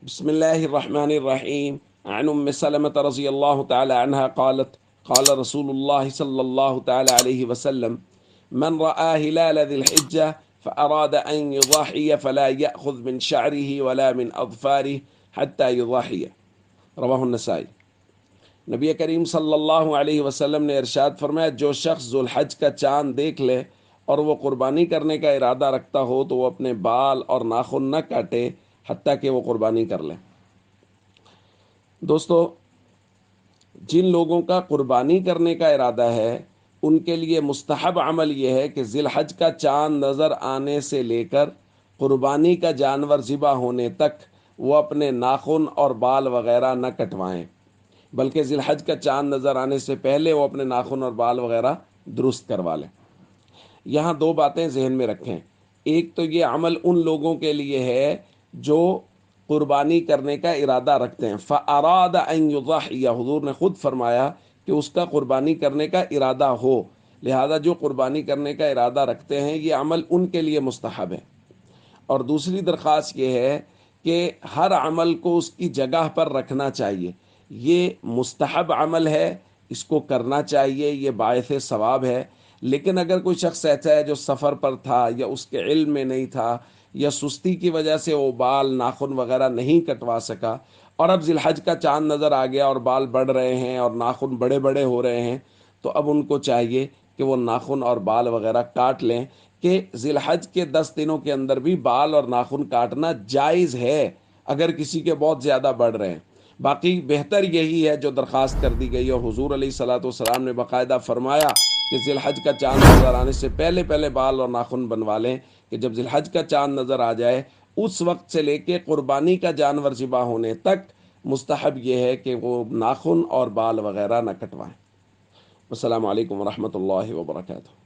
بسم الله الرحمن الرحيم. عن أم سلمة رضي الله تعالى عنها قالت قال رسول الله صلى الله تعالى عليه وسلم: من رأى هلال ذي الحجة فأراد أن يضحي فلا يأخذ من شعره ولا من أظفاره حتى يضحي. رواہ النسائی۔ نبی کریم صلی اللہ علیہ وسلم نے ارشاد فرمایا، جو شخص ذوالحج کا چاند دیکھ لے اور وہ قربانی کرنے کا ارادہ رکھتا ہو تو وہ اپنے بال اور ناخن نہ کاٹے حتیٰ کہ وہ قربانی کر لے۔ دوستو، جن لوگوں کا قربانی کرنے کا ارادہ ہے ان کے لیے مستحب عمل یہ ہے کہ ذی الحج کا چاند نظر آنے سے لے کر قربانی کا جانور ذبح ہونے تک وہ اپنے ناخن اور بال وغیرہ نہ کٹوائیں، بلکہ ذی الحج کا چاند نظر آنے سے پہلے وہ اپنے ناخن اور بال وغیرہ درست کروا لیں۔ یہاں دو باتیں ذہن میں رکھیں۔ ایک تو یہ عمل ان لوگوں کے لیے ہے جو قربانی کرنے کا ارادہ رکھتے ہیں۔ فَأَرَادَ أَن يُضَحِّيَ، حضور نے خود فرمایا کہ اس کا قربانی کرنے کا ارادہ ہو، لہذا جو قربانی کرنے کا ارادہ رکھتے ہیں یہ عمل ان کے لیے مستحب ہے۔ اور دوسری درخواست یہ ہے کہ ہر عمل کو اس کی جگہ پر رکھنا چاہیے۔ یہ مستحب عمل ہے، اس کو کرنا چاہیے، یہ باعث ثواب ہے۔ لیکن اگر کوئی شخص ایسا ہے جو سفر پر تھا یا اس کے علم میں نہیں تھا یا سستی کی وجہ سے وہ بال ناخن وغیرہ نہیں کٹوا سکا، اور اب ذی الحج کا چاند نظر آ گیا اور بال بڑھ رہے ہیں اور ناخن بڑے بڑے ہو رہے ہیں، تو اب ان کو چاہیے کہ وہ ناخن اور بال وغیرہ کاٹ لیں، کہ ذی الحج کے 10 دنوں کے اندر بھی بال اور ناخن کاٹنا جائز ہے اگر کسی کے بہت زیادہ بڑھ رہے ہیں۔ باقی بہتر یہی ہے جو درخواست کر دی گئی، اور حضور علیہ الصلوۃ والسلام نے باقاعدہ فرمایا کہ ذی الحج کا چاند نظر آنے سے پہلے پہلے بال اور ناخن بنوا لیں، کہ جب ذی الحج کا چاند نظر آ جائے اس وقت سے لے کے قربانی کا جانور ذبح ہونے تک مستحب یہ ہے کہ وہ ناخن اور بال وغیرہ نہ کٹوائیں۔ السلام علیکم ورحمۃ اللہ وبرکاتہ۔